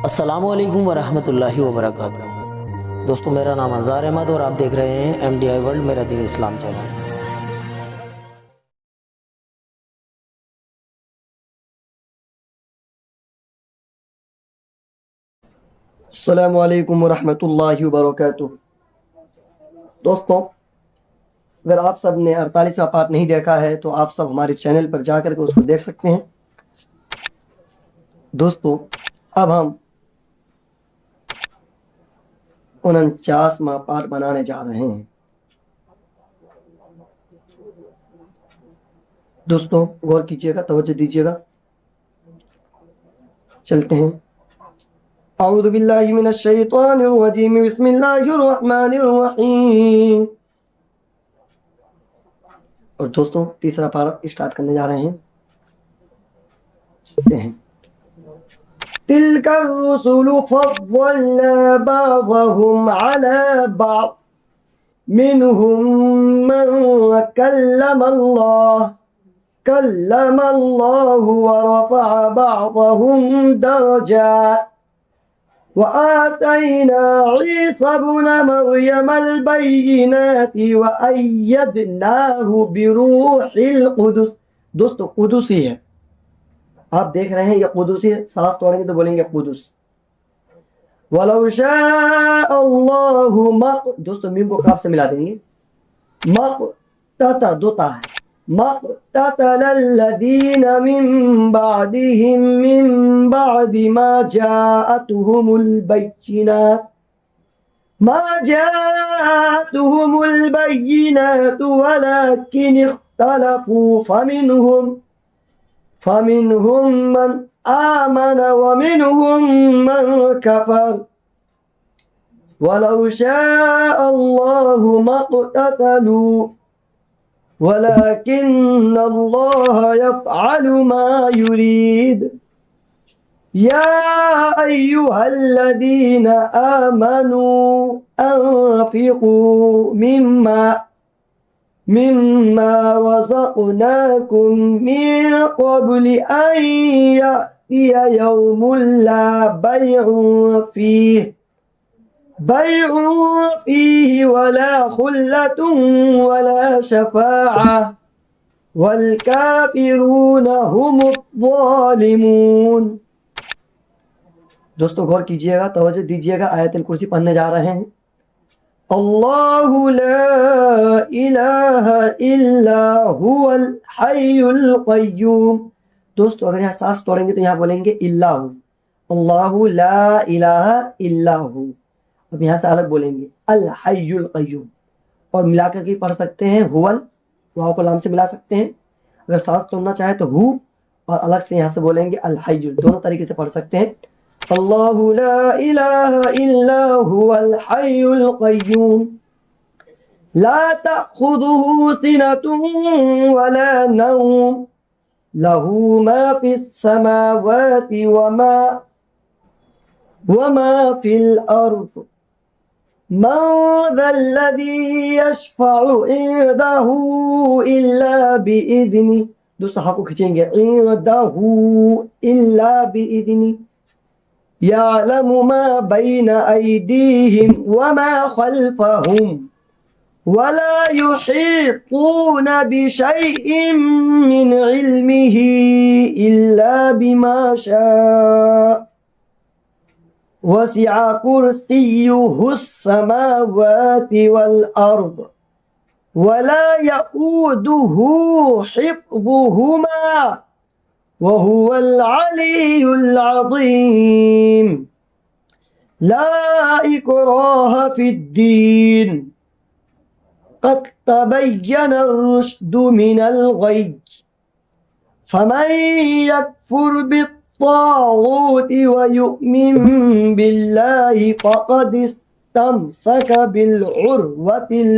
अस्सलामु अलैकुम वरहमतुल्लाहि वबरकातुहू। दोस्तों, मेरा नाम अंजार अहमद और आप देख रहे हैं MDI वर्ल्ड मेरा दीन इस्लाम चैनल। अस्सलामु अलैकुम वरहमतुल्लाहि वबरकातुहू। दोस्तों, अगर आप सब ने 48वां पार्ट नहीं देखा है तो आप सब हमारे चैनल पर जाकर के उसको देख सकते हैं। दोस्तों, अब हम 49वां पार्ट बनाने जा रहे हैं। दोस्तों, गौर कीजिएगा, तवज्जो दीजिएगा। चलते हैं। औज़ु बिल्लाहि मिनश शैतानिर रजीम, बिस्मिल्लाहिर रहमानिर रहीम। और दोस्तों, तीसरा पार्ट स्टार्ट करने जा रहे हैं। चलते हैं। तिलकर रुसुलु फद्दलना बअदहुम अला बअद मिनहुम मन कल्लमल्लाहु व रफ़अ बअदहुम दरजात व आतैना ईसा इब्न मर्यमल बैयिनाति व अय्यदनाहु बिरूहिल कुदुस। दोस्तों, कुदुसी है, आप देख रहे हैं, ये कुदुसी है। सांस तोड़ेंगे तो बोलेंगे कुदुस। वलौ शाअ अल्लाहु दोस्तों, मीम को काफ से मिला देंगे। मक़तता दोता है। मक़ततलल्लज़ीन मिन बादिहिम मिन बादि मा जाअतहुमुल बैयिनातु वलाकिन इख्तलफू फमिनहुम मन आमन व मिनहुम मन कफर वलौ शाअ अल्लाहु मक़ततलू वलाकिन्न अल्लाह यफ़अलु मा युरीद। या अय्युहल्लज़ीना आमनू अन्फ़िक़ू मिम्मा रज़क़नाकुम मिन क़ब्लि अन यअतिय यौमुन ला बैउन फीहि वला खुल्लतुन वला शफ़ाअह वल काफ़िरून हुमुज़्ज़ालिमून। दोस्तों, गौर कीजिएगा, तवज्जो दीजिएगा। आयतुल कुर्सी पढ़ने जा रहे हैं। अल्लाहु ला इलाहा इल्ला हुवल हय्युल क़य्यूम। दोस्तों, अगर यहाँ सांस तोड़ेंगे तो यहाँ बोलेंगे इल्लाहु। अल्लाहु ला इलाहा इल्ला हु। अब यहाँ से अलग बोलेंगे अल हय्युल क़य्यूम, और मिलाकर के पढ़ सकते हैं। हुवल, वाव को लाम से मिला सकते हैं। अगर सांस तोड़ना चाहे तो हु, और अलग से यहाँ से बोलेंगे अल हय्युल। दोनों तरीके से पढ़ सकते हैं। अल्लाहु ला इलाहा इल्ला हुवल हय्युल क़य्यूम ला तअख़ुज़ुहु सिनतुन वला नौम लहू मा फ़िस समावाति वमा फ़िल अर्ज़ मन ज़ल्लज़ी यशफ़अु इंदहु इल्ला बिइज़्निही। दोस्तों, हाँ को खींचेंगे। इंदहु इल्ला बिइज़्निही यअलमु मा बैन अयदीहिम वमा खल्फ़हुम वला युहीतून बिशैइन मिन इल्मिही इल्ला बिमा शाअ वसिअ कुर्सियुहुस समावाति वल अर्द वला यऊदुहु हिफ्ज़ुहुमा वहुवल अलियुल अज़ीम। ला इक्राह फिद्दीन क़द तबय्यनर रुश्दु मिनल ग़य्य फमन यकफ़ुर बित्ताग़ूति व यु'मिन बिल्लाहि फ़क़द इस्तमसक बिलउर्वतिल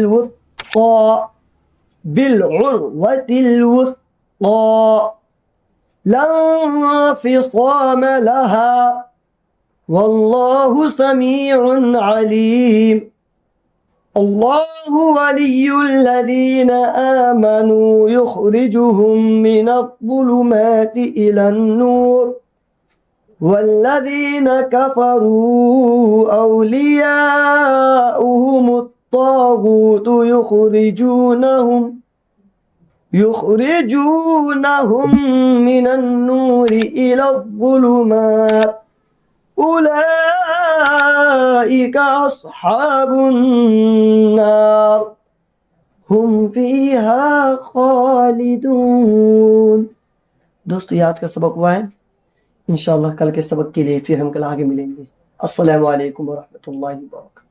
वुस्क़ा ला इंफ़िसाम लहा वल्लाहु समीउन अलीम। अल्लाहु वलियुल्लज़ीना आमनू युख़रिजुहुम मिनज़्ज़ुलुमाति इलन नूर वल्लज़ीन कफ़रू औलियाउहुमुत्तागूत युखरिजूनहुम मिनन्नूरि इलज़्ज़ुलुमात उलाइका अस्हाबुन्नार हुम फीहा खालिदून। दोस्तों, ये आज का सबक हुआ है। इंशाअल्लाह कल के सबक के लिए फिर हम कल आगे मिलेंगे। अस्सलामु अलैकुम व रहमतुल्लाहि व बरकातहू।